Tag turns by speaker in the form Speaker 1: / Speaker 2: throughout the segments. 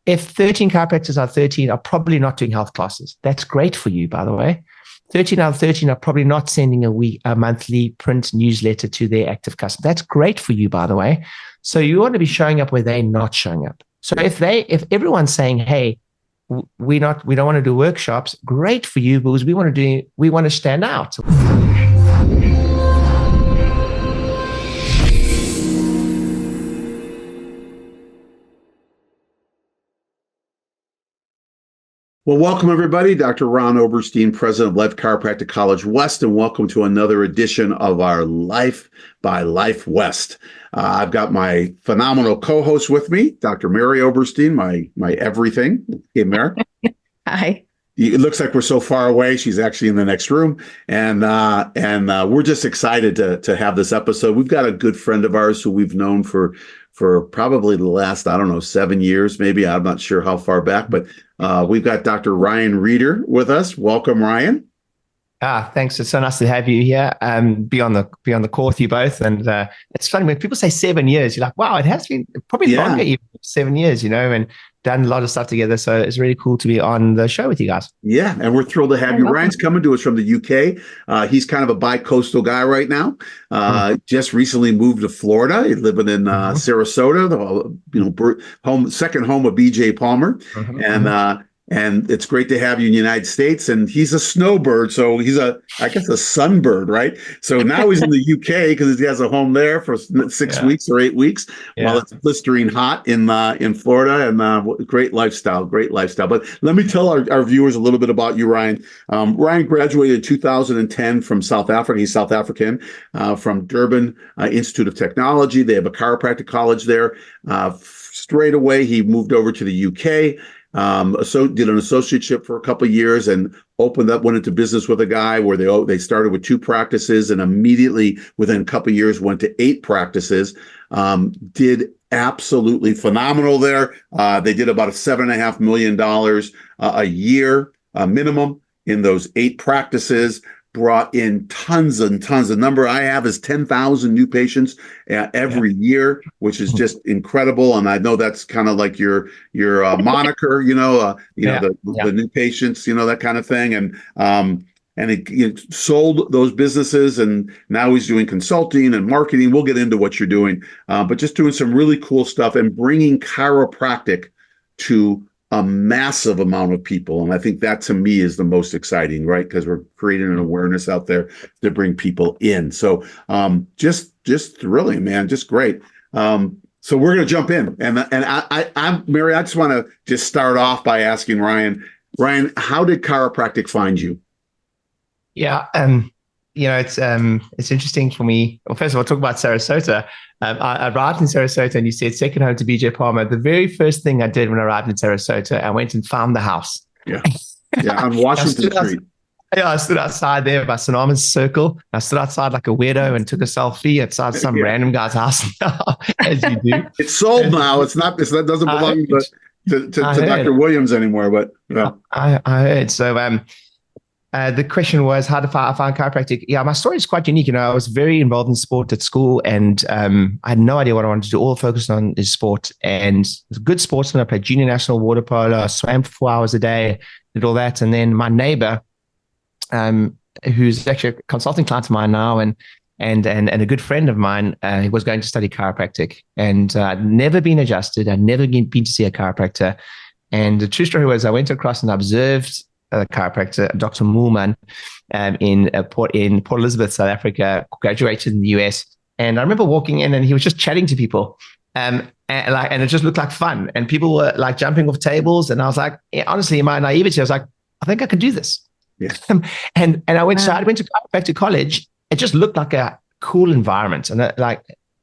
Speaker 1: if 13 chiropractors out of 13 are probably not doing health classes, that's great for you, by the way. 13 out of 13 are probably not sending a monthly print newsletter to their active customers. That's great for you, by the way. So you want to be showing up where they're not showing up. So if everyone's saying, hey, we don't want to do workshops, great for you, because we want to stand out.
Speaker 2: Well, welcome everybody. Dr. Ron Oberstein, president of Life Chiropractic College West, and welcome to another edition of our Life by Life West. I've got my phenomenal co-host with me, Dr. Mary Oberstein, my everything. Hey, Mary.
Speaker 3: Hi.
Speaker 2: It looks like we're so far away. She's actually in the next room, and we're just excited to have this episode. We've got a good friend of ours who we've known for probably the last, 7 years, maybe. I'm not sure how far back, but we've got Dr. Ryan Rieder with us. Welcome, Ryan.
Speaker 1: Thanks. It's so nice to have you here. Be on the call with you both. And it's funny when people say 7 years, you're like, wow, it has been probably longer, even 7 years, and done a lot of stuff together. So it's really cool to be on the show with you guys.
Speaker 2: Yeah, and we're thrilled to have you. Ryan's coming to us from the UK. He's kind of a bi-coastal guy right now. Just recently moved to Florida. He's living in Sarasota, the second home of BJ Palmer. And it's great to have you in the United States. And he's a snowbird, so he's a sunbird, right? So now he's in the UK because he has a home there for 6 weeks or 8 weeks while it's blistering hot in Florida. And great lifestyle. But let me tell our viewers a little bit about you, Ryan. Ryan graduated in 2010 from South Africa. He's South African, from Durban Institute of Technology. They have a chiropractic college there. Straight away, he moved over to the UK. Did an associateship for a couple of years and went into business with a guy where they started with 2 practices and immediately within a couple of years went to 8 practices. Did absolutely phenomenal there. They did about $7.5 million a year minimum in those 8 practices. Brought in tons and tons. The number I have is 10,000 new patients every year, which is just incredible. And I know that's kind of like your moniker, the new patients, that kind of thing. And he sold those businesses, and now he's doing consulting and marketing. We'll get into what you're doing, but just doing some really cool stuff and bringing chiropractic to a massive amount of people. And I think that to me is the most exciting, right? Because we're creating an awareness out there to bring people in. So just thrilling, man, just great. So we're going to jump in. And I'm Mary, I just want to just start off by asking Ryan, how did chiropractic find you?
Speaker 1: Yeah. It's interesting for me. Well, first of all, talk about Sarasota. I arrived in Sarasota, and you said second home to BJ Palmer. The very first thing I did when I arrived in Sarasota, I went and found the house.
Speaker 2: Yeah, on Washington Street.
Speaker 1: I stood outside there by St. Armand's Circle. I stood outside like a weirdo and took a selfie outside some random guy's house, as you do.
Speaker 2: It's sold now. It doesn't belong to Dr. Williams anymore. But
Speaker 1: I heard. So the question was, how did I find chiropractic? Yeah, my story is quite unique. I was very involved in sport at school, and I had no idea what I wanted to do. All focused on is sport, and I was a good sportsman. I played junior national water polo. I swam for 4 hours a day, did all that. And then my neighbor, who's actually a consulting client of mine now, and a good friend of mine, he was going to study chiropractic, and I'd never been adjusted. I'd never been to see a chiropractor. And the true story was I went across and observed a chiropractor, Dr. Moolman, in Port Elizabeth, South Africa, graduated in the US. And I remember walking in, and he was just chatting to people, and it just looked like fun. And people were like jumping off tables, and I was like, honestly, in my naivety, I was like, I think I can do this.
Speaker 2: Yeah.
Speaker 1: and I went to chiropractic college. It just looked like a cool environment, and I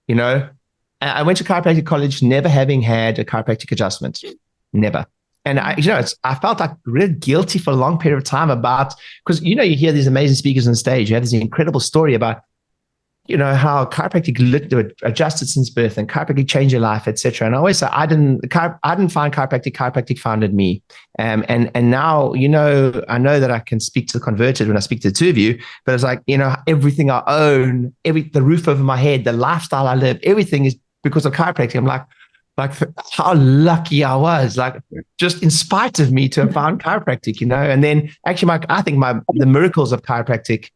Speaker 1: went to chiropractic college never having had a chiropractic adjustment, never. And I felt like real guilty for a long period of time because you hear these amazing speakers on stage. You have this incredible story about, how chiropractic adjusted since birth and chiropractic changed your life, etc. And I always say I didn't find chiropractic founded me. And now I know that I can speak to the converted when I speak to the two of you. But it's like everything I own, the roof over my head, the lifestyle I live, everything is because of chiropractic. I'm like, like how lucky I was, like just in spite of me to have found chiropractic, and then actually I think the miracles of chiropractic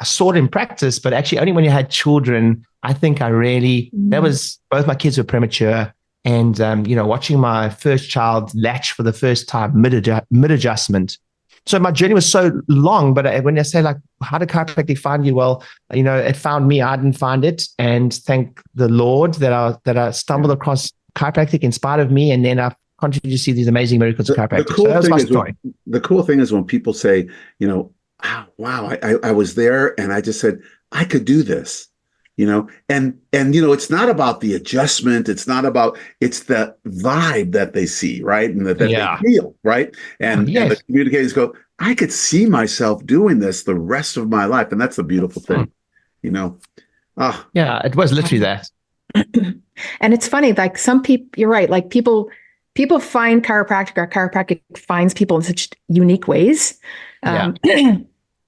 Speaker 1: I saw it in practice, but actually only when you had children, I think that was, both my kids were premature, and, watching my first child latch for the first time mid-adjustment. So my journey was so long, but when I say like, how did chiropractic find you? Well, it found me, I didn't find it. And thank the Lord that I stumbled across chiropractic in spite of me. And then I continued to see these amazing miracles of chiropractic. So that was my story.
Speaker 2: The cool thing is when people say, wow, I was there and I just said, I could do this, and it's not about the adjustment. It's the vibe that they see, right? And that they feel, right? And the communicators go, I could see myself doing this the rest of my life. And that's the beautiful thing,
Speaker 1: Yeah, it was literally that.
Speaker 3: And it's funny, like some people, you're right, like people find chiropractic, or chiropractic finds people in such unique ways.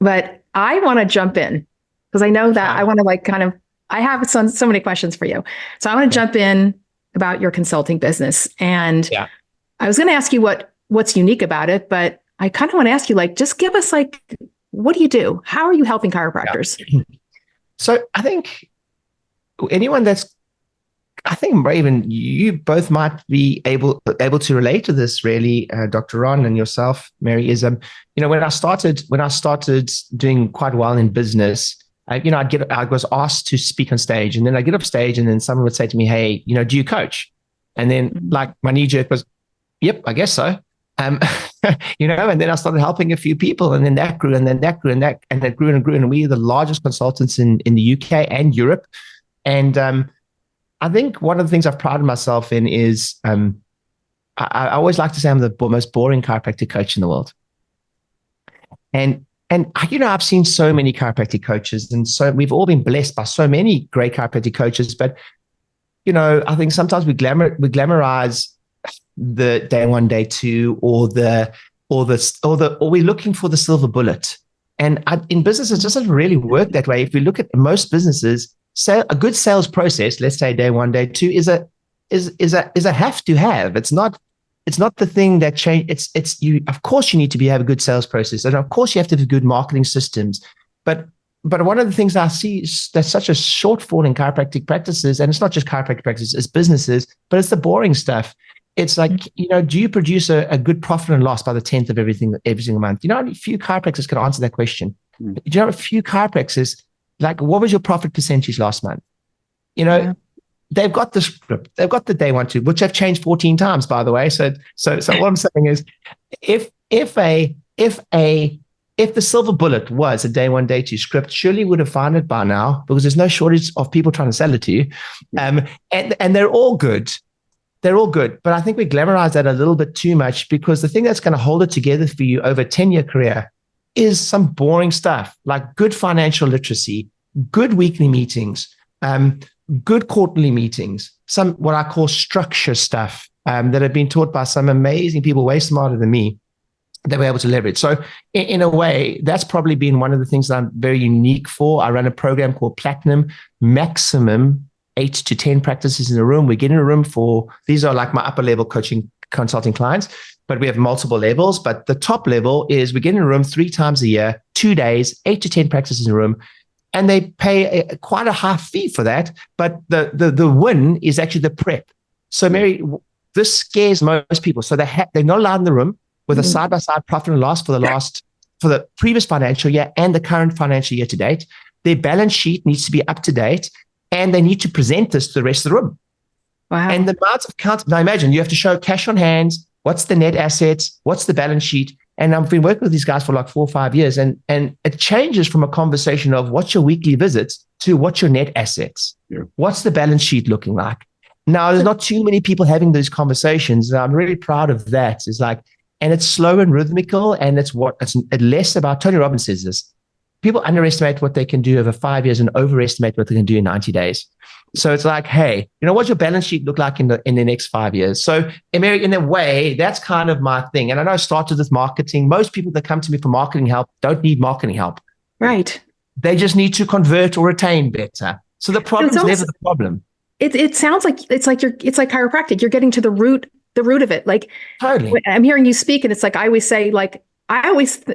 Speaker 3: But I want to jump in because I know that I want to I have so many questions for you. So I want to jump in about your consulting business. And I was going to ask you what's unique about it, but I kind of want to ask you, just give us what do you do? How are you helping chiropractors?
Speaker 1: Yeah. So I think anyone I think even you both might be able to relate to this really, Dr. Ron and yourself, Mary, is, when I started doing quite well in business, I was asked to speak on stage, and then I get up stage and then someone would say to me, hey, do you coach? And then my knee jerk was, yep, I guess so. And then I started helping a few people, and then that grew, and then that grew, and that grew and grew. And we are the largest consultants in the UK and Europe. And I think one of the things I've prided myself in is I always like to say I'm the most boring chiropractic coach in the world. And I've seen so many chiropractic coaches, and so we've all been blessed by so many great chiropractic coaches. But I think sometimes we glamorize the day one, day two, or we're looking for the silver bullet. And in business, it doesn't really work that way. If we look at most businesses, a good sales process, let's say day one, day two, is a have to have. It's not the thing that change. It's you. Of course, you need to have a good sales process, and of course, you have to have good marketing systems. But one of the things I see is there's such a shortfall in chiropractic practices, and it's not just chiropractic practices; it's businesses. But it's the boring stuff. It's like, do you produce a good profit and loss by the 10th of every single month? A few chiropractors can answer that question. Do you know a few chiropractors? Like, what was your profit percentage last month? They've got the script, they've got the day one, two, which have changed 14 times, by the way. So what I'm saying is, if the silver bullet was a day one, day two script, surely you would have found it by now, because there's no shortage of people trying to sell it to you. And they're all good. They're all good. But I think we glamorize that a little bit too much, because the thing that's going to hold it together for you over a 10-year career is some boring stuff like good financial literacy, good weekly meetings, good quarterly meetings, some what I call structure stuff that have been taught by some amazing people way smarter than me that we're able to leverage. So in a way, that's probably been one of the things that I'm very unique for. I run a program called Platinum, maximum 8 to 10 practices in a room. We get in a room these are like my upper level coaching consulting clients, but we have multiple levels. But the top level is we get in a room 3 times a year, 2 days, 8 to 10 practices in a room. And they pay quite a high fee for that. But the win is actually the prep. So Mary, this scares most people. So they're not allowed in the room with a side-by-side profit and loss for the previous financial year and the current financial year to date. Their balance sheet needs to be up to date, and they need to present this to the rest of the room.
Speaker 3: Wow.
Speaker 1: And the amount of now imagine you have to show cash on hand, what's the net assets, what's the balance sheet. And I've been working with these guys for like 4 or 5 years, and it changes from a conversation of what's your weekly visits to what's your net assets. Yeah. What's the balance sheet looking like? Now, there's not too many people having those conversations. And I'm really proud of that. It's like, and it's slow and rhythmical, and it's less about, Tony Robbins says this, people underestimate what they can do over 5 years and overestimate what they can do in 90 days. So it's like, hey, what's your balance sheet look like in the next 5 years? So in a way, that's kind of my thing. And I know I started with marketing. Most people that come to me for marketing help don't need marketing help.
Speaker 3: Right.
Speaker 1: They just need to convert or retain better. So the problem is never the problem.
Speaker 3: it sounds like it's like chiropractic. You're getting to the root of it. Like
Speaker 1: Totally.
Speaker 3: I'm hearing you speak, and it's like I always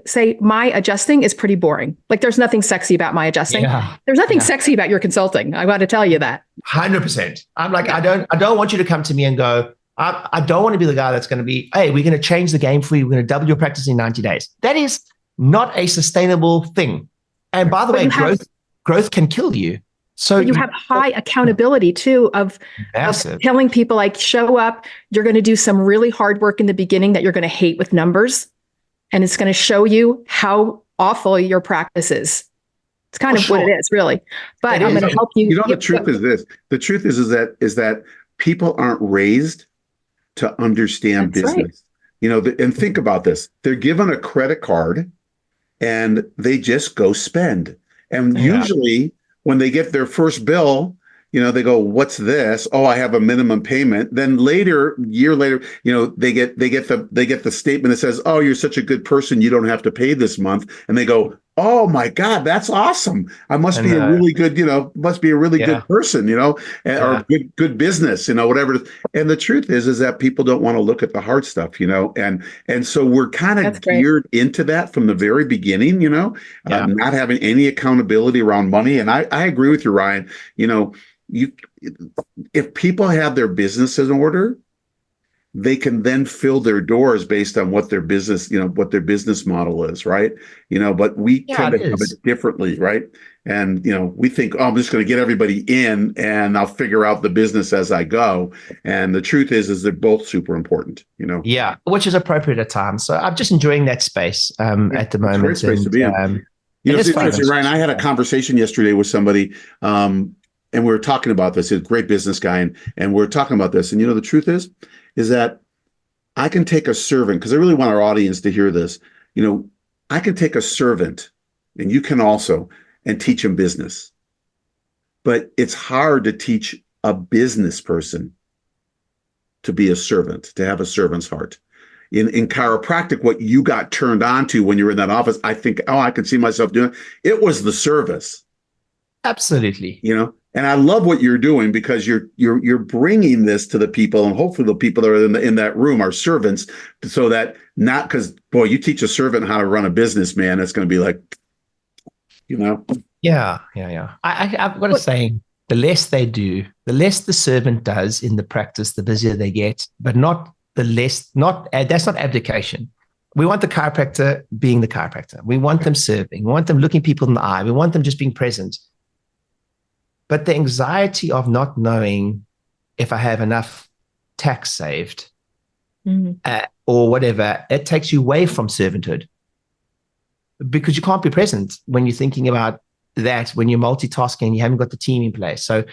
Speaker 3: say my adjusting is pretty boring. Like there's nothing sexy about my adjusting.
Speaker 1: Yeah.
Speaker 3: There's nothing sexy about your consulting. I got to tell you that.
Speaker 1: 100%. I'm like, I don't want you to come to me and go, I don't want to be the guy that's going to be, hey, we're going to change the game for you. We're going to double your practice in 90 days. That is not a sustainable thing. And by the way, growth can kill you. So
Speaker 3: you have high accountability too of telling people like, show up, you're going to do some really hard work in the beginning that you're going to hate with numbers. And it's going to show you how awful your practice is. It's kind of what it is, really. But I'm going to help you.
Speaker 2: You know, the truth is this. The truth is that people aren't raised to understand business. Right. You know, and think about this. They're given a credit card and they just go spend. And usually when they get their first bill, you know, they go, what's this? Oh, I have a minimum payment. Then year later, you know, they get the statement that says, oh, you're such a good person, you don't have to pay this month. And they go, oh my God, that's awesome. I must be a really good, good person, you know, or good business, you know, whatever. And the truth is that people don't want to look at the hard stuff, you know, and so we're kind of geared into that from the very beginning, you know, not having any accountability around money. And I agree with you, Ryan. You know, if people have their business in order, they can then fill their doors based on what their business, you know, what their business model is, right? You know, but we tend to have it differently, right? And, you know, we think, oh, I'm just going to get everybody in and I'll figure out the business as I go. And the truth is they're both super important, you know?
Speaker 1: Yeah, which is appropriate at times. So I'm just enjoying that space at the moment.
Speaker 2: It's a great space to be in. You know, Ryan, I had a conversation yesterday with somebody, and we were talking about this. He's a great business guy, and we're talking about this. And, you know, the truth is that I can take a servant, because I really want our audience to hear this. You know, I can take a servant, and you can also, and teach him business. But it's hard to teach a business person to be a servant, to have a servant's heart. In chiropractic, what you got turned on to when you were in that office, I think, oh, I can see myself doing it was the service.
Speaker 1: Absolutely.
Speaker 2: You know, and I love what you're doing because you're bringing this to the people, and hopefully the people that are in that room are servants, so that not because, boy, you teach a servant how to run a business, man, it's going to be like, you know.
Speaker 1: Yeah. I've got to say, the less they do, the less the servant does in the practice, the busier they get, but that's not abdication. We want the chiropractor being the chiropractor. We want them serving. We want them looking people in the eye. We want them just being present. But the anxiety of not knowing if I have enough tax saved or whatever, it takes you away from servanthood, because you can't be present when you're thinking about that, when you're multitasking, you haven't got the team in place. So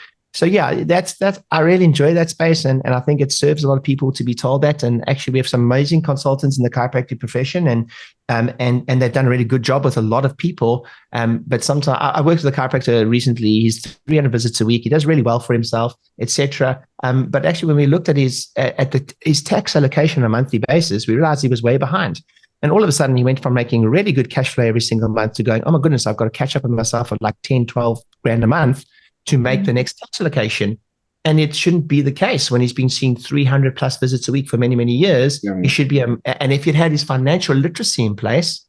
Speaker 1: yeah, that's I really enjoy that space, and I think it serves a lot of people to be told that. And actually, we have some amazing consultants in the chiropractic profession, and they've done a really good job with a lot of people. But sometimes I worked with a chiropractor recently. He's 300 visits a week. He does really well for himself, etc. But actually, when we looked at his tax allocation on a monthly basis, we realized he was way behind. And all of a sudden, he went from making really good cash flow every single month to going, oh my goodness, I've got to catch up with myself at like 10, 12 grand a month to make the next tax allocation. And it shouldn't be the case when he's been seeing 300 plus visits a week for many, many years. Yeah. He should be, and if he'd had his financial literacy in place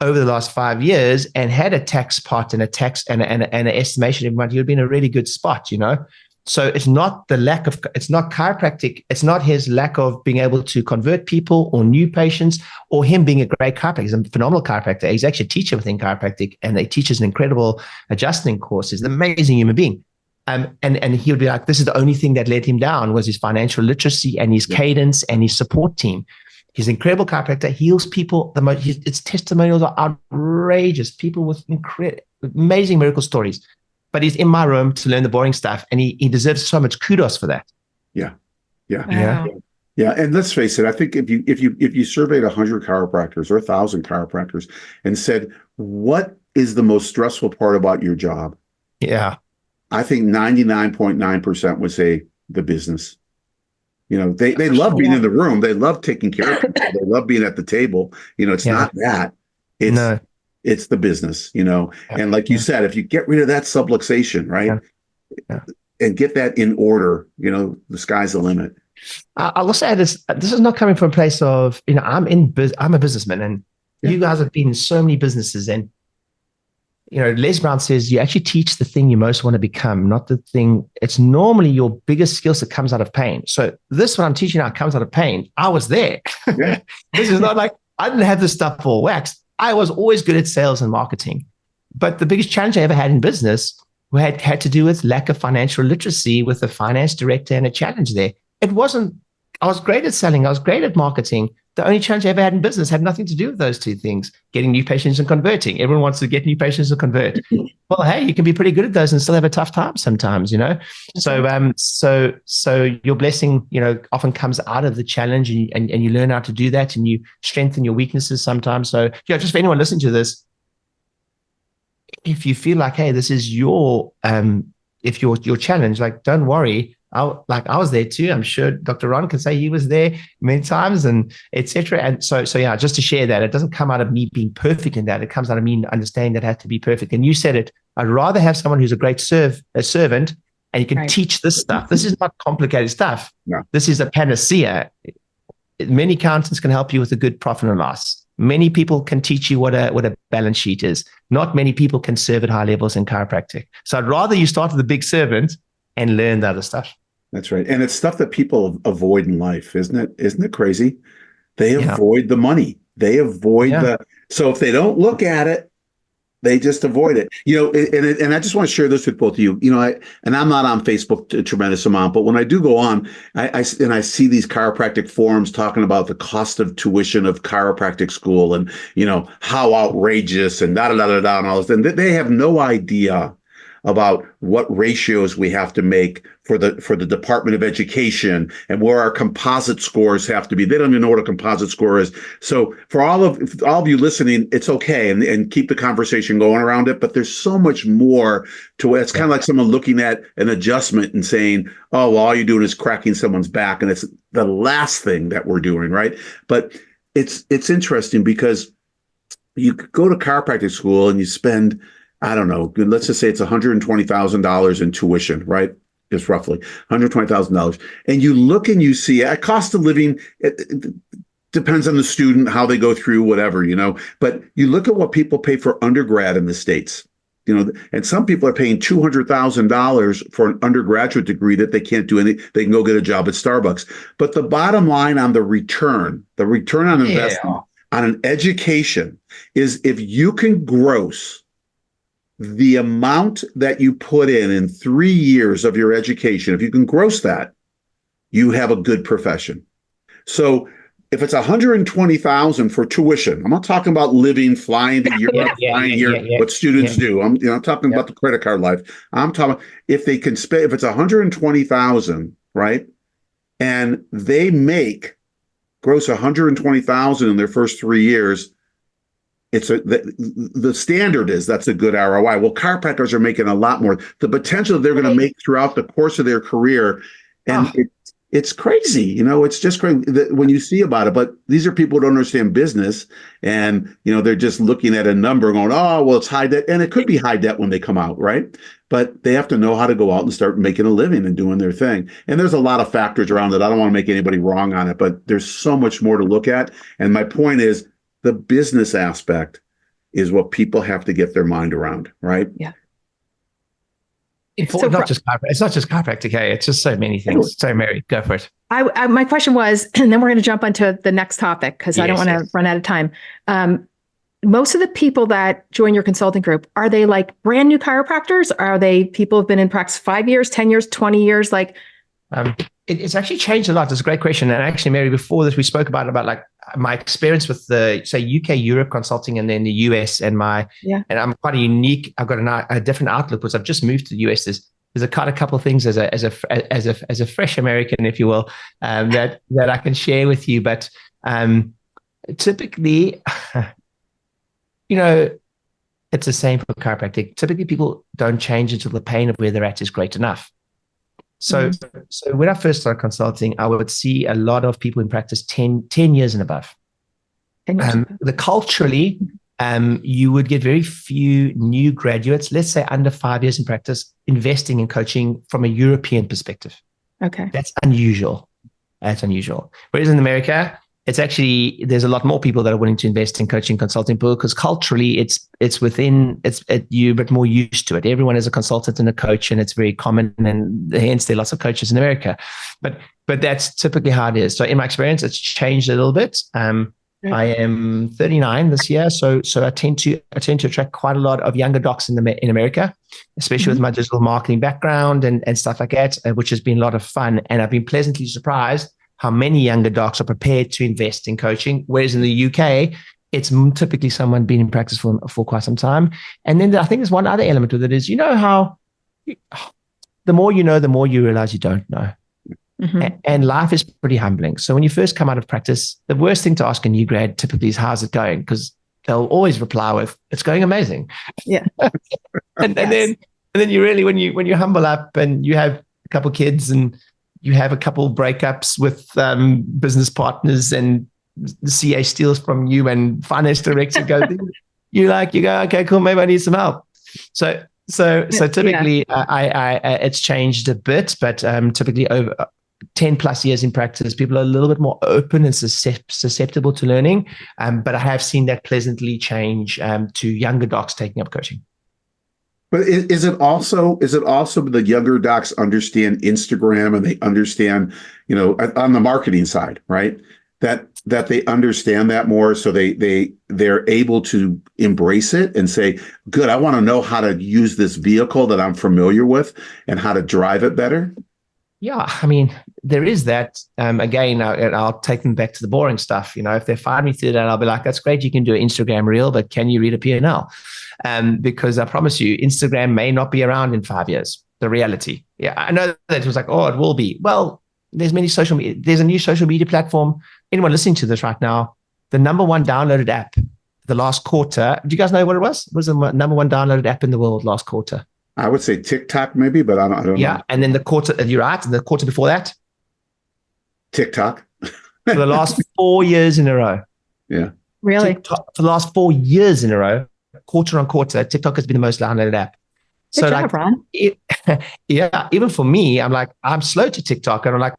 Speaker 1: over the last 5 years and had a tax pot and a tax and an estimation every month, he would be in a really good spot, you know? So it's not it's not chiropractic. It's not his lack of being able to convert people or new patients, or him being a great chiropractor. He's a phenomenal chiropractor. He's actually a teacher within chiropractic, and he teaches an incredible adjusting course. He's an amazing human being. And he would be like, this is the only thing that let him down was his financial literacy and his cadence and his support team. He's an incredible chiropractor, heals people. His testimonials are outrageous. People with amazing miracle stories. But he's in my room to learn the boring stuff, and he deserves so much kudos for that.
Speaker 2: Yeah. And let's face it. I think if you surveyed 100 chiropractors or 1,000 chiropractors and said, what is the most stressful part about your job?
Speaker 1: Yeah,
Speaker 2: I think 99.9% would say the business. You know, they love being in the room. They love taking care of people. They love being at the table. You know, it's not that. It's the business, you know, and like you said, if you get rid of that subluxation, right? and get that in order, the sky's the limit.
Speaker 1: I'll also add this. This is not coming from a place of, I'm a businessman, and you guys have been in so many businesses, and Les Brown says you actually teach the thing you most want to become, not the thing. It's normally your biggest skill set comes out of pain. So this, what I'm teaching now, comes out of pain. I was there. Yeah. This is not like I didn't have this stuff all waxed. I was always good at sales and marketing, but the biggest challenge I ever had in business had to do with lack of financial literacy with a finance director and a challenge there. It wasn't, I was great at selling. I was great at marketing. The only challenge I ever had in business had nothing to do with those two things, getting new patients and converting. Everyone wants to get new patients and convert. Well, hey, you can be pretty good at those and still have a tough time sometimes, So your blessing, often comes out of the challenge, and you learn how to do that, and you strengthen your weaknesses sometimes. So, just for anyone listening to this, if you feel like, hey, this is your challenge, like, don't worry. I was there too. I'm sure Dr. Ron can say he was there many times, and etc. And so yeah, just to share that, it doesn't come out of me being perfect in that. It comes out of me understanding that I have to be perfect. And you said it. I'd rather have someone who's a great servant, and you can teach this stuff. This is not complicated stuff. No. This is a panacea. Many accountants can help you with a good profit and loss. Many people can teach you what a balance sheet is. Not many people can serve at high levels in chiropractic. So I'd rather you start with a big servant and learn the other stuff.
Speaker 2: That's right. And it's stuff that people avoid in life, isn't it? Isn't it crazy? They avoid the money. They avoid so if they don't look at it, they just avoid it. And I just want to share this with both of you. And I'm not on Facebook a tremendous amount, but when I do go on, I see these chiropractic forums talking about the cost of tuition of chiropractic school, and how outrageous and and all this. And they have no idea about what ratios we have to make for the Department of Education, and where our composite scores have to be. They don't even know what a composite score is. So for all of you listening, it's okay, and keep the conversation going around it. But there's so much more to it. It's kind of like someone looking at an adjustment and saying, oh, well, all you're doing is cracking someone's back. And it's the last thing that we're doing, right? But it's interesting because you could go to chiropractic school and you spend, I don't know, let's just say it's $120,000 in tuition, right? Just roughly $120,000. And you look and you see a cost of living, it depends on the student, how they go through, whatever, but you look at what people pay for undergrad in the States, and some people are paying $200,000 for an undergraduate degree that they can't do anything. They can go get a job at Starbucks. But the bottom line on the return on investment on an education is, if you can gross the amount that you put in 3 years of your education, if you can gross that, you have a good profession. So if it's $120,000 for tuition, I'm not talking about living, flying to Europe, what students do. I'm talking about the credit card life. I'm talking if they can spend, if it's $120,000, right, and they gross $120,000 in their first 3 years. The standard is that's a good ROI. Well, chiropractors are making a lot more. The potential they're going to make throughout the course of their career, and it's crazy. It's just crazy when you see about it. But these are people who don't understand business, and they're just looking at a number, going, "Oh, well, it's high debt," and it could be high debt when they come out, right? But they have to know how to go out and start making a living and doing their thing. And there's a lot of factors around it. I don't want to make anybody wrong on it, but there's so much more to look at. And my point is, the business aspect is what people have to get their mind around, right? Yeah.
Speaker 1: It's not just chiropractic. Hey, it's just so many things. So, Mary, go for it.
Speaker 3: My question was, and then we're going to jump onto the next topic because I don't want to run out of time. Most of the people that join your consulting group, are they like brand new chiropractors? Are they people who've been in practice 5 years, 10 years, 20 years?
Speaker 1: It's actually changed a lot. That's a great question. And actually, Mary, before this, we spoke about like my experience with the, say, UK, Europe consulting, and then the US, and and I'm quite unique. I've got a different outlook because I've just moved to the US. There's a couple of things as a fresh American, if you will, that I can share with you. But typically, it's the same for chiropractic. Typically, people don't change until the pain of where they're at is great enough. So when I first started consulting, I would see a lot of people in practice 10 years and above. Culturally, you would get very few new graduates, let's say under 5 years in practice, investing in coaching from a European perspective.
Speaker 3: Okay.
Speaker 1: That's unusual. Whereas in America, it's actually, there's a lot more people that are willing to invest in coaching consulting because culturally you're a bit more used to it. Everyone is a consultant and a coach, and it's very common, and hence there are lots of coaches in America. But that's typically how it is. So in my experience, it's changed a little bit. I am 39 this year, so I tend to attract quite a lot of younger docs in America, especially with my digital marketing background and stuff like that, which has been a lot of fun. And I've been pleasantly surprised how many younger docs are prepared to invest in coaching, whereas in the UK, it's typically someone been in practice for quite some time. And then I think there's one other element with it is, how the more you know, the more you realize you don't know. Mm-hmm. And life is pretty humbling. So when you first come out of practice, the worst thing to ask a new grad typically is, how's it going? Because they'll always reply with, it's going amazing.
Speaker 3: Yeah.
Speaker 1: and then you really, when you humble up and you have a couple kids and you have a couple breakups with business partners and the CA steals from you and finance director goes, you go, okay, cool, maybe I need some help. So typically it's changed a bit, but typically over 10 plus years in practice, people are a little bit more open and susceptible to learning. But I have seen that pleasantly change to younger docs taking up coaching.
Speaker 2: But is it also the younger docs understand Instagram and they understand, on the marketing side, right? That they understand that more, so they're able to embrace it and say, good, I want to know how to use this vehicle that I'm familiar with and how to drive it better.
Speaker 1: Yeah, I mean, there is that. Again, I'll take them back to the boring stuff. If they find me through that, I'll be like, that's great. You can do an Instagram reel, but can you read a P&L? Because I promise you, Instagram may not be around in 5 years. The reality. Yeah, I know that it was like, oh, it will be. Well, there's a new social media platform. Anyone listening to this right now, the number one downloaded app the last quarter. Do you guys know what it was? It was the number one downloaded app in the world last quarter.
Speaker 2: I would say TikTok maybe, but I don't know.
Speaker 1: Yeah, and then the quarter, you're right, and the quarter before that?
Speaker 2: TikTok.
Speaker 1: For the last 4 years in a row.
Speaker 2: Yeah.
Speaker 3: Really?
Speaker 1: TikTok, for the last 4 years in a row, quarter on quarter, TikTok has been the most downloaded app.
Speaker 3: Good job, Ron.
Speaker 1: Yeah, even for me, I'm slow to TikTok, and I'm like,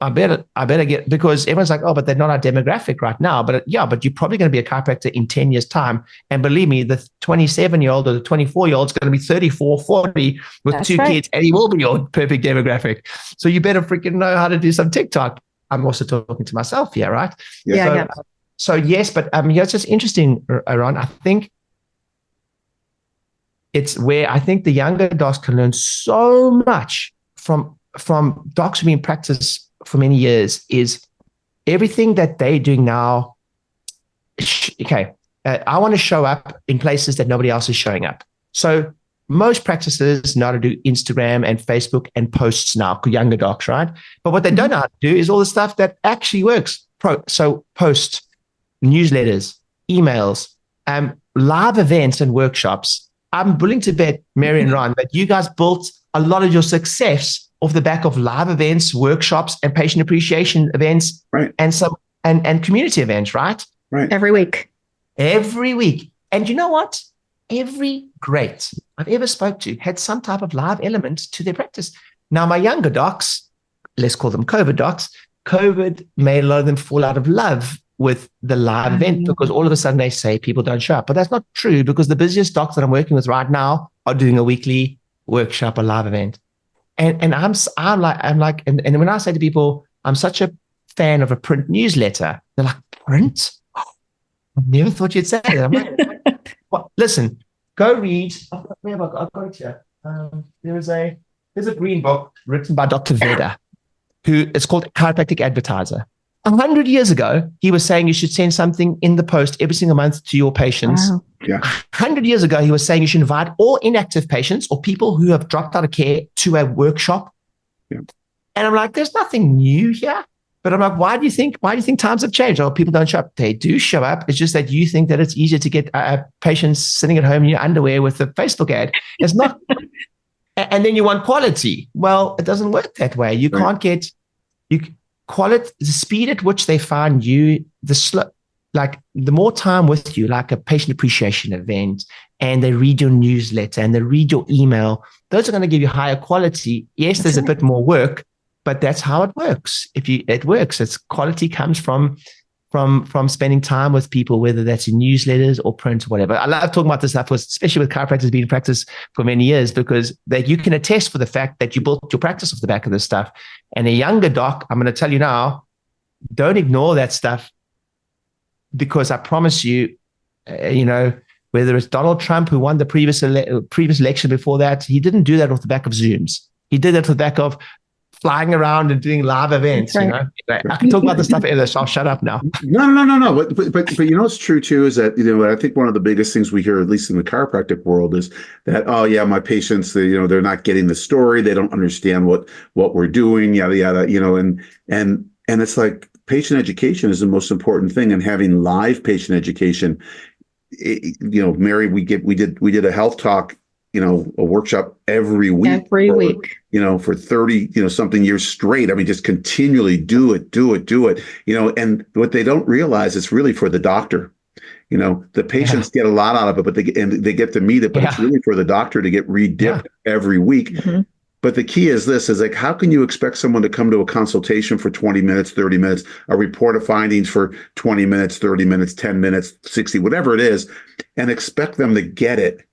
Speaker 1: I better get, because everyone's like, oh, but they're not our demographic right now. But but you're probably going to be a chiropractor in 10 years time. And believe me, the 27-year-old or the 24-year-old is going to be 34, 40 with That's 2 kids, and he will be your perfect demographic. So you better freaking know how to do some TikTok. I'm also talking to myself here, right?
Speaker 3: Yeah.
Speaker 1: So yes, but it's just interesting, Ron. I think it's where I think the younger docs can learn so much from docs who've been in practice for many years. Is everything that they're doing now. I want to show up in places that nobody else is showing up. So most practices know how to do Instagram and Facebook and posts now, younger docs, right? But what they don't know how to do is all the stuff that actually works. So posts, newsletters, emails, live events and workshops. I'm willing to bet, Mary and Ron, that you guys built a lot of your success off the back of live events, workshops, and patient appreciation events,
Speaker 2: right?
Speaker 1: And community events, right?
Speaker 2: Right.
Speaker 3: Every week.
Speaker 1: And you know what? Every great I've ever spoke to had some type of live element to their practice. Now, my younger docs, let's call them COVID docs, COVID made a lot of them fall out of love with the live event, because all of a sudden they say people don't show up. But that's not true, because the busiest docs that I'm working with right now are doing a weekly workshop or live event. And I'm like, and when I say to people, I'm such a fan of a print newsletter, they're like, print? Oh, I never thought you'd say that. I'm like, well, listen, go read. I've got it here. There's a green book written by Dr. Rieder, who is called Chiropractic Advertiser. 100 years ago, he was saying you should send something in the post every single month to your patients.
Speaker 3: Wow.
Speaker 2: Yeah.
Speaker 1: 100 years ago, he was saying you should invite all inactive patients or people who have dropped out of care to a workshop.
Speaker 2: Yeah.
Speaker 1: And I'm like, there's nothing new here. But I'm like, why do you think times have changed? Oh, people don't show up. They do show up. It's just that you think that it's easier to get patients sitting at home in your underwear with a Facebook ad. It's not. And then you want quality. Well, it doesn't work that way. You can't get quality, the speed at which they find you, like the more time with you, like a patient appreciation event, and they read your newsletter and they read your email, those are going to give you higher quality. Yes, there's a bit more work, but that's how it works. It works. It's quality comes from spending time with people, whether that's in newsletters or print or whatever. I love talking about this stuff, especially with chiropractors being in practice for many years, because you can attest for the fact that you built your practice off the back of this stuff. And a younger doc, I'm going to tell you now, don't ignore that stuff, because I promise you, whether it's Donald Trump, who won the previous election before that, he didn't do that off the back of Zooms. He did it off the back of flying around and doing live events. Right. I can talk about this stuff, so I'll shut up now.
Speaker 2: No. But it's true too, is that, I think one of the biggest things we hear, at least in the chiropractic world, is that, oh yeah, my patients, they're not getting the story. They don't understand what we're doing, yada, yada, and it's like patient education is the most important thing, and having live patient education. Mary, we did a health talk, a workshop every week. For 30, something years straight. I mean, just continually do it. And what they don't realize, it's really for the doctor. The patients get a lot out of it, but they get to meet it, but it's really for the doctor to get re-dipped every week. Mm-hmm. But the key is this, is like, how can you expect someone to come to a consultation for 20 minutes, 30 minutes, a report of findings for 20 minutes, 30 minutes, 10 minutes, 60, whatever it is, and expect them to get it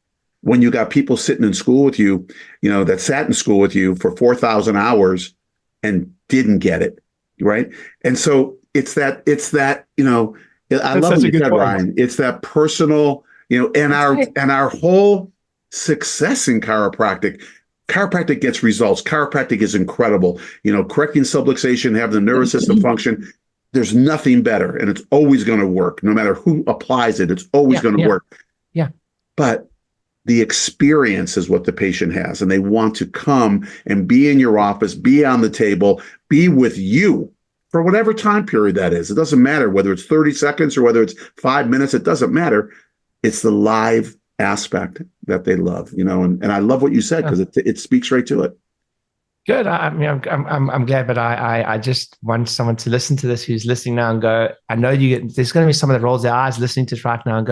Speaker 2: when you got people sitting in school with you, that sat in school with you for 4,000 hours and didn't get it, right? And so it's that, I love what you said, Ryan. It's that personal, and our whole success in chiropractic. Chiropractic gets results. Chiropractic is incredible. Correcting subluxation, having the nervous system function. There's nothing better, and it's always going to work. No matter who applies it, it's always going to work. Yeah. But the experience is what the patient has, and they want to come and be in your office, be on the table, be with you for whatever time period that is. It doesn't matter whether it's 30 seconds or whether it's 5 minutes. It doesn't matter. It's the live aspect that they love, and I love what you said, because it speaks right to it.
Speaker 1: Good. I'm glad, but I just want someone to listen to this who's listening now and go, I know there's going to be someone that rolls their eyes listening to this right now and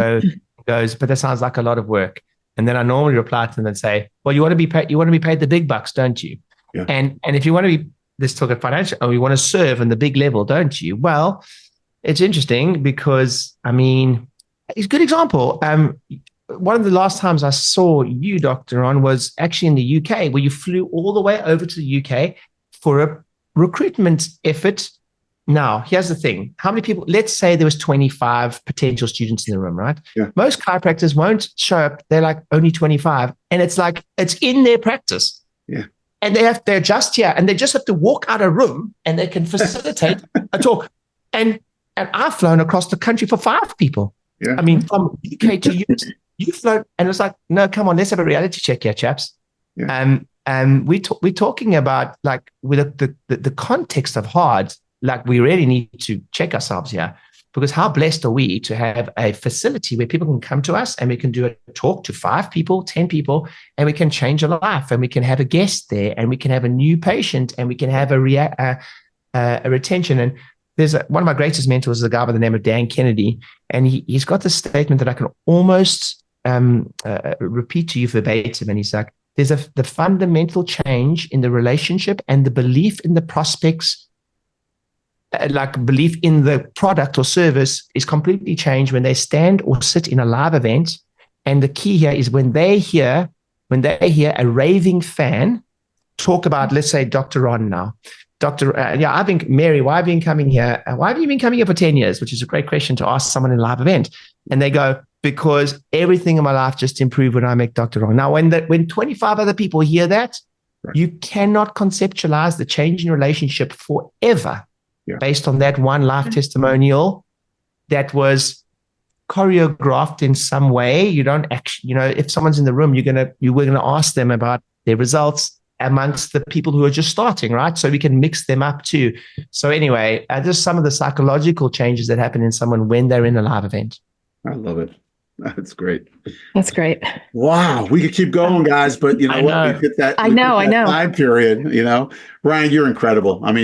Speaker 1: goes, but that sounds like a lot of work. And then I normally reply to them and say, well, you want to be paid the big bucks, don't you? Yeah. And if you want to be, let's talk about financial, or you want to serve on the big level, don't you? Well, it's interesting because, it's a good example. One of the last times I saw you, Dr. Ron, was actually in the UK, where you flew all the way over to the UK for a recruitment effort. Now, here's the thing. How many people, let's say there was 25 potential students in the room, right? Yeah. Most chiropractors won't show up. They're like only 25. And it's like, it's in their practice. Yeah. And they're just here, and they just have to walk out a room and they can facilitate a talk. And I've flown across the country for 5 people. Yeah. From UK to US. You float, and it's like, no, come on, let's have a reality check here, chaps. Yeah. We're talking about, like, with the context of hard, like, we really need to check ourselves here, because how blessed are we to have a facility where people can come to us and we can do a talk to 5 people, 10 people, and we can change a life, and we can have a guest there, and we can have a new patient, and we can have a retention. And there's one of my greatest mentors is a guy by the name of Dan Kennedy, and he's got this statement that I can almost repeat to you verbatim. And he's like, there's the fundamental change in the relationship and the belief in the prospects, like belief in the product or service, is completely changed when they stand or sit in a live event. And the key here is when they hear a raving fan talk about, let's say, Dr. Ron now. Mary, why have you been coming here? Why have you been coming here for 10 years? Which is a great question to ask someone in a live event. And they go, because everything in my life just improved when I met Dr. Ron. Now, when 25 other people hear that, right, you cannot conceptualize the change in relationship forever based on that one life testimonial that was choreographed in some way. You don't actually, if someone's in the room, we're gonna ask them about their results amongst the people who are just starting, right? So we can mix them up too. So anyway, just some of the psychological changes that happen in someone when they're in a live event.
Speaker 2: I love it. That's great.
Speaker 3: That's great.
Speaker 2: Wow. We could keep going, guys, but what? We hit that.
Speaker 3: I know.
Speaker 2: Time period, Ryan, you're incredible. And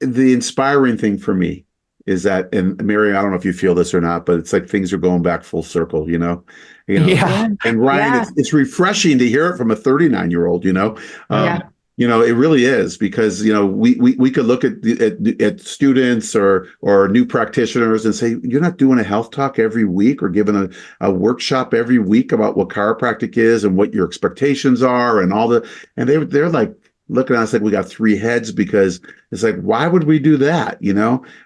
Speaker 2: the inspiring thing for me is that, and Mary, I don't know if you feel this or not, but it's like things are going back full circle,
Speaker 1: Yeah.
Speaker 2: And Ryan, it's refreshing to hear it from a 39-year-old, it really is, because we could look at students or new practitioners and say, you're not doing a health talk every week or giving a workshop every week about what chiropractic is and what your expectations are and and they're like looking at us like we got three heads, because it's like, why would we do that?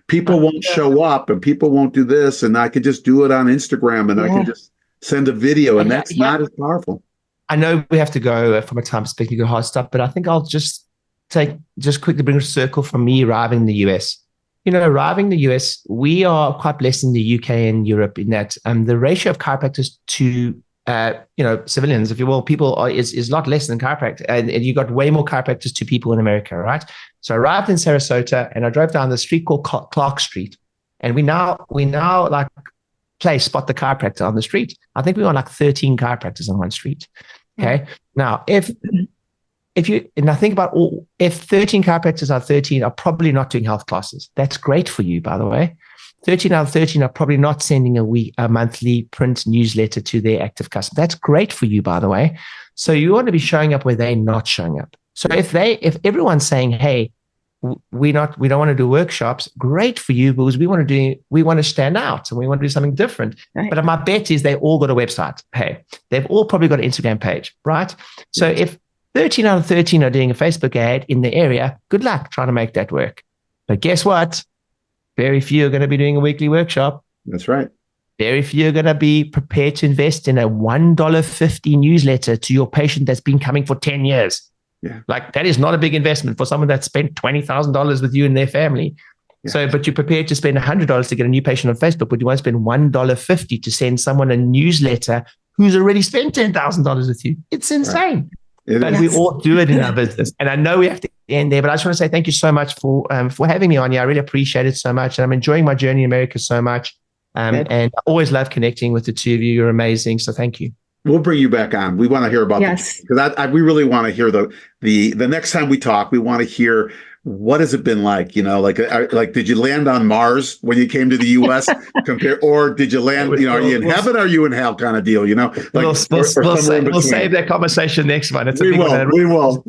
Speaker 2: People won't show up and people won't do this, and I could just do it on Instagram and I can just send a video, and that's not as powerful.
Speaker 1: I know we have to go from a time perspective, go hard stuff, but I think I'll just quickly bring a circle from me arriving in the US. Arriving in the US, we are quite blessed in the UK and Europe in that the ratio of chiropractors to civilians, if you will, people is a lot less than chiropractic, and you got way more chiropractors to people in America, right? So I arrived in Sarasota and I drove down the street called Clark Street, and we now like spot the chiropractor on the street. I think we were like 13 chiropractors on one street. Okay. Now, if 13 chiropractors are probably not doing health classes. That's great for you, by the way. 13 out of 13 are probably not sending a monthly print newsletter to their active customers. That's great for you, by the way. So you want to be showing up where they're not showing up. So if everyone's saying, hey, we don't want to do workshops, great for you, because we want to stand out and we want to do something different. Right. But my bet is they all got a website. Hey, they've all probably got an Instagram page, right? So if 13 out of 13 are doing a Facebook ad in the area, good luck trying to make that work. But guess what? Very few are going to be doing a weekly workshop.
Speaker 2: That's right.
Speaker 1: Very few are going to be prepared to invest in a $1.50 newsletter to your patient that's been coming for 10 years.
Speaker 2: Yeah.
Speaker 1: Like, that is not a big investment for someone that spent $20,000 with you and their family. Yeah. So, but you're prepared to spend $100 to get a new patient on Facebook, but you won't spend $1.50 to send someone a newsletter who's already spent $10,000 with you. It's insane. Right. But we all do it in our business. And I know we have to end there, but I just want to say thank you so much for having me on here. I really appreciate it so much. And I'm enjoying my journey in America so much. And I always love connecting with the two of you. You're amazing. So thank you.
Speaker 2: We'll bring you back on. We want to hear about this, because we really want to hear the next time we talk. We want to hear, what has it been like? Like did you land on Mars when you came to the U.S. or did you land? Are you in heaven? Or are you in hell? Kind of deal.
Speaker 1: We'll save that conversation next one. We will.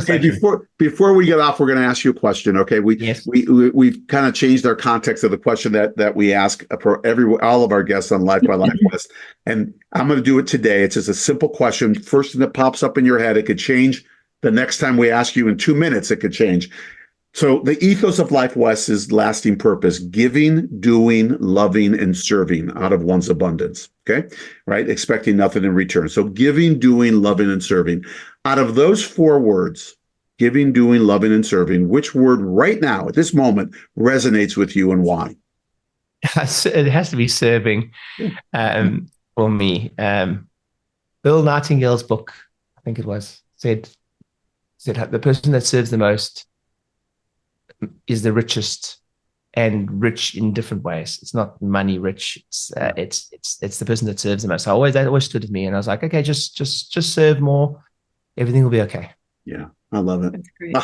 Speaker 1: Hey, before we get off, we're going to ask you a question. Okay, we've kind of changed our context of the question that we ask for all of our guests on Life by Life List, and I'm going to do it today. It's just a simple question. First thing that pops up in your head, it could change. The next time we ask you in 2 minutes, it could change. So the ethos of Life West is lasting purpose: giving, doing, loving, and serving out of one's abundance. Okay, right? Expecting nothing in return. So giving, doing, loving, and serving. Out of those 4 words, giving, doing, loving, and serving, which word right now at this moment resonates with you, and why? It has to be serving for me. Bill Nightingale's book, I think it was, said the person that serves the most is the richest, and rich in different ways. It's not money rich. It's the person that serves the most. That always stood with me, and I was like, okay, just serve more. Everything will be okay.
Speaker 2: Yeah, I love it.
Speaker 3: That's great.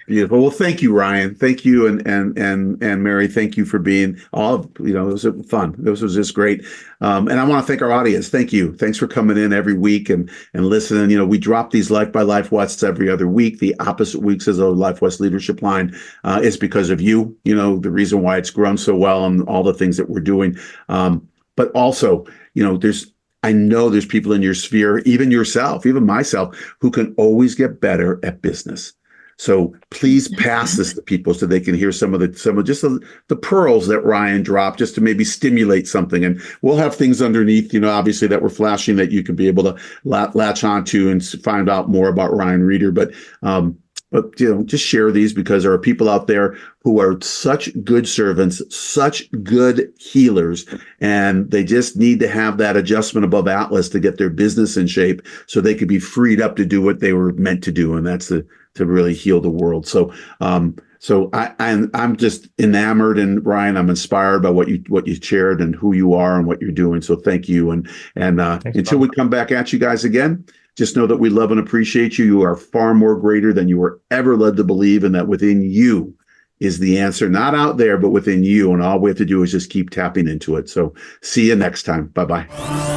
Speaker 2: Beautiful. Well, thank you, Ryan. Thank you, and Mary. Thank you for being all. It was fun. This was just great. And I want to thank our audience. Thank you. Thanks for coming in every week and listening. We drop these Life by Life Wests every other week. The opposite weeks is a Life West leadership line. It's because of you. The reason why it's grown so well and all the things that we're doing. But also, I know there's people in your sphere, even yourself, even myself, who can always get better at business. So please pass this to people so they can hear some of the pearls that Ryan dropped, just to maybe stimulate something. And we'll have things underneath, obviously, that we're flashing that you can be able to latch onto and find out more about Ryan Rieder. But just share these, because there are people out there who are such good servants, such good healers, and they just need to have that adjustment above Atlas to get their business in shape so they could be freed up to do what they were meant to do, and that's to really heal the world. So I'm just enamored, and Ryan, I'm inspired by what you shared and who you are and what you're doing. So thank you, and until we come back at you guys again, just know that we love and appreciate you. You are far more greater than you were ever led to believe, and that within you is the answer, not out there, but within you. And all we have to do is just keep tapping into it. So see you next time. Bye-bye.